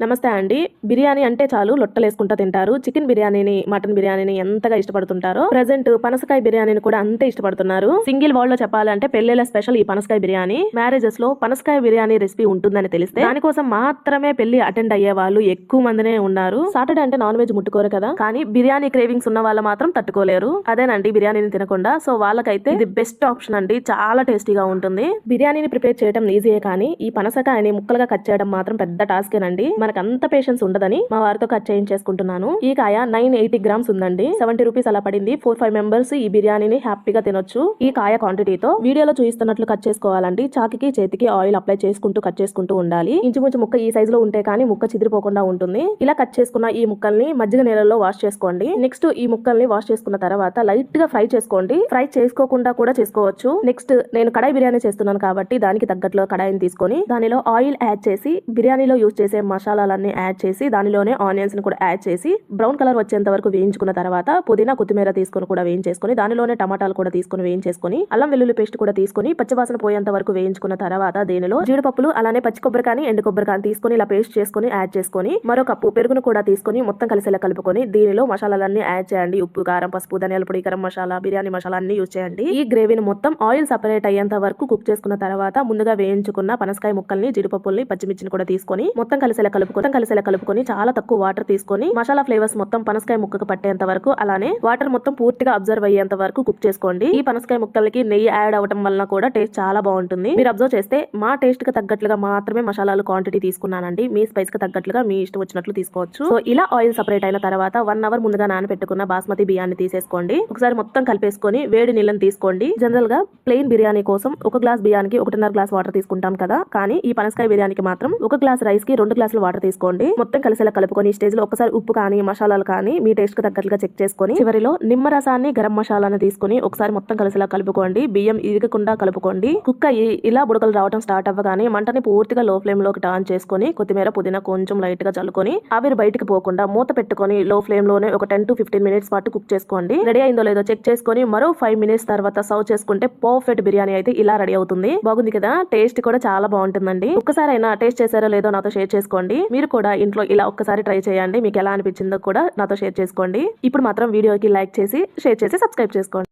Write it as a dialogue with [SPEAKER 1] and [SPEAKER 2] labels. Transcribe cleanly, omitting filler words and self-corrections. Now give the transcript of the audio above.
[SPEAKER 1] నమస్తే అండి. బిర్యానీ అంటే చాలు లొట్టలేసుకుంటా తింటారు. చికెన్ బిర్యానీని, మటన్ బిర్యానీని ఎంతగా ఇష్టపడుతుంటారో ప్రెజెంట్ పనసకాయ బిర్యానీని కూడా అంతే ఇష్టపడుతున్నారు. సింగిల్ వర్డ్ లో చెప్పాలంటే పెళ్లిళ్ల స్పెషల్ ఈ పనసకాయ బిర్యానీ. మ్యారేజెస్ లో పనసకాయ బిర్యానీ రెసిపీ ఉంటుందని తెలిస్తే దానికోసం మాత్రమే పెళ్లి అటెండ్ అయ్యే వాళ్ళు ఎక్కువ మందినే ఉన్నారు. సాటర్డే అంటే నాన్ వెజ్ ముట్టుకోరు కదా, కానీ బిర్యానీ క్రేవింగ్స్ ఉన్న వాళ్ళు మాత్రం తట్టుకోలేరు. అదేనండి బిర్యానీని తినకుండా. సో వాళ్ళకైతే ఇది బెస్ట్ ఆప్షన్ అండి. చాలా టేస్టీగా ఉంటుంది. బిర్యానీని ప్రిపేర్ చేయడం ఈజీయే, కానీ ఈ పనసకాయని ముక్కలుగా కట్ చేయడం మాత్రం పెద్ద టాస్కేనండి. మనకు అంత పేషెన్స్ ఉండదని మా వారితో కట్ చేయించేసుకుంటున్నాను. ఈ కాయ 980 గ్రామ్స్ ఉందండి. 70 రూపీస్ అలా పడింది. 4-5 మెంబర్స్ ఈ బిర్యానీని హ్యాపీగా తినొచ్చు. ఈ కాయ క్వాంటిటీతో వీడియోలో చూపిస్తున్నట్లు కట్ చేసుకోవాలండి. చాకికి చేతికి ఆయిల్ అప్లై చేసుకుంటూ కట్ చేసుకుంటూ ఉండాలి. ఇంచుమించు ముక్క ఈ సైజు లో ఉంటే కానీ ముక్క చిదిరిపోకుండా ఉంటుంది. ఇలా కట్ చేసుకున్న ఈ ముక్కల్ని మజ్జిగ నీళ్ళలో వాష్ చేసుకోండి. నెక్స్ట్ ఈ ముక్కల్ని వాష్ చేసుకున్న తర్వాత లైట్ గా ఫ్రై చేసుకోండి. ఫ్రై చేసుకోకుండా కూడా చేసుకోవచ్చు. నెక్స్ట్ నేను కడాయి బిర్యానీ చేస్తున్నాను కాబట్టి దానికి తగ్గట్లో కడాయిని తీసుకొని దానిలో ఆయిల్ యాడ్ చేసి బిర్యానీలో యూజ్ చేసే మసాలాలన్నీ యాడ్ చేసి దానిలోనే ఆనియన్స్ ని కూడా యాడ్ చేసి బ్రౌన్ కలర్ వచ్చేంత వరకు వేయించుకున్న తర్వాత పుదీనా కొత్తిమీర తీసుకొని కూడా వేయించేసుకొని దానిలోనే టమాటాలు కూడా తీసుకొని వేయించేసుకొని అల్లం వెల్లుల్లి పేస్ట్ కూడా తీసుకొని పచ్చివాసన పోయేంత వరకు వేయించుకున్న తర్వాత దీనిలో జీడిపప్పులు అలానే పచ్చి కొబ్బరికాయని ఎండు కొబ్బరికాయని తీసుకొని ఇలా పేస్ట్ చేసుకొని యాడ్ చేసుకొని మరో కప్పు పెరుగును కూడా తీసుకొని మొత్తం కలిసేలా కలుపుకొని దీనిలో మసాలాలన్నీ యాడ్ చేయండి. ఉప్పు, కారం, పసుపు, ధనియాల పొడి, గరం మసాలా, బిర్యానీ మసాలా అన్ని యూజ్ చేయండి. ఈ గ్రేవీని మొత్తం ఆయిల్ సెపరేట్ అయ్యేంత వరకు కుక్ చేసుకున్న తర్వాత ముందుగా వేయించుకున్న పనసకాయ ముక్కల్ని, జీడిపప్పుల్ని, పచ్చిమిర్చిని కూడా తీసుకొని మొత్తం కలిసేలా కలుపుకొని చాలా తక్కువ వాటర్ తీసుకొని మసాలా ఫ్లేవర్స్ మొత్తం పనసకాయ ముక్కకు పట్టేంత వరకు అలానే వాటర్ మొత్తం పూర్తిగా అబ్జర్వ్ అయ్యేంత వరకు కుక్ చేసుకోండి. ఈ పనసకాయ ముక్కలకి నెయ్యి యాడ్ అవడం వల్ల కూడా టేస్ట్ చాలా బాగుంటుంది. మీరు అబ్జర్వ్ చేస్తే మా టేస్ట్ కి తగ్గట్లుగా మాత్రమే మసాలాలు క్వాంటిటీ తీసుకున్నానండి. మీ స్పైస్ కి తగ్గట్లుగా మీ ఇష్టం వచ్చినట్లు తీసుకోవచ్చు. సో ఇలా ఆయిల్ సెపరేట్ అయిన తర్వాత 1 అవర్ ముందుగా నానబెట్టుకున్న బాస్మతి బియ్యాన్ని తీసేసుకోండి. ఒకసారి మొత్తం కలిపేసుకొని వేడి నీళ్ళని తీసుకోండి. జనరల్ గా ప్లెయిన్ బిర్యానీ కోసం 1 గ్లాస్ బియ్యానికి 1.5 గ్లాస్ వాటర్ తీసుకుంటాం కదా, కానీ ఈ పనసకాయ బిర్యానీకి మాత్రం 1 గ్లాస్ రైస్ కి 2 గ్లాసులు వాటర్ తీసుకోండి. మొత్తం కలిసేలా కలుపుకొని స్టేజ్ లో ఒకసారి ఉప్పు కానీ మసాలాలు కానీ మీ టేస్ట్ కి తగ్గట్లుగా చెక్ చేసుకొని చివరిలో నిమ్మరసాన్ని, గరం మసాలాని తీసుకొని ఒకసారి మొత్తం కలిసేలా కలుపుకోండి. బియ్యం ఇరగకుండా కలుపుకోండి. కుక్ అయ్యి ఇలా బుడకలు రావడం స్టార్ట్ అవ్వగానే మంటని పూర్తిగా లో ఫ్లేమ్ లోకి టర్న్ చేసుకొని కొత్తిమీర, పుదీనా కొంచెం లైట్ గా చల్లుకొని ఆవిరి బయటికి పోకుండా మూత పెట్టుకొని లో ఫ్లేమ్ లోనే ఒక 10 to 15 మినిట్స్ పాటు కుక్ చేసుకోండి. రెడీ అయిందో లేదో చెక్ చేసుకొని మరో 5 మినిట్స్ తర్వాత సర్వ్ చేసుకుంటే పర్ఫెక్ట్ బిర్యానీ అయితే ఇలా రెడీ అవుతుంది. బాగుంది కదా, టేస్ట్ కూడా చాలా బాగుంటుందండి. ఒక్కసారైనా టేస్ట్ చేశారో లేదో నాతో షేర్ చేసుకోండి. మీరు కూడా ఇంట్లో ఇలా ఒక్కసారి ట్రై చేయండి. మీకు ఎలా అనిపించిందో కూడా నాతో షేర్ చేసుకోండి. ఇప్పుడు మాత్రం వీడియోకి లైక్ చేసి, షేర్ చేసి, సబ్స్క్రైబ్ చేసుకోండి.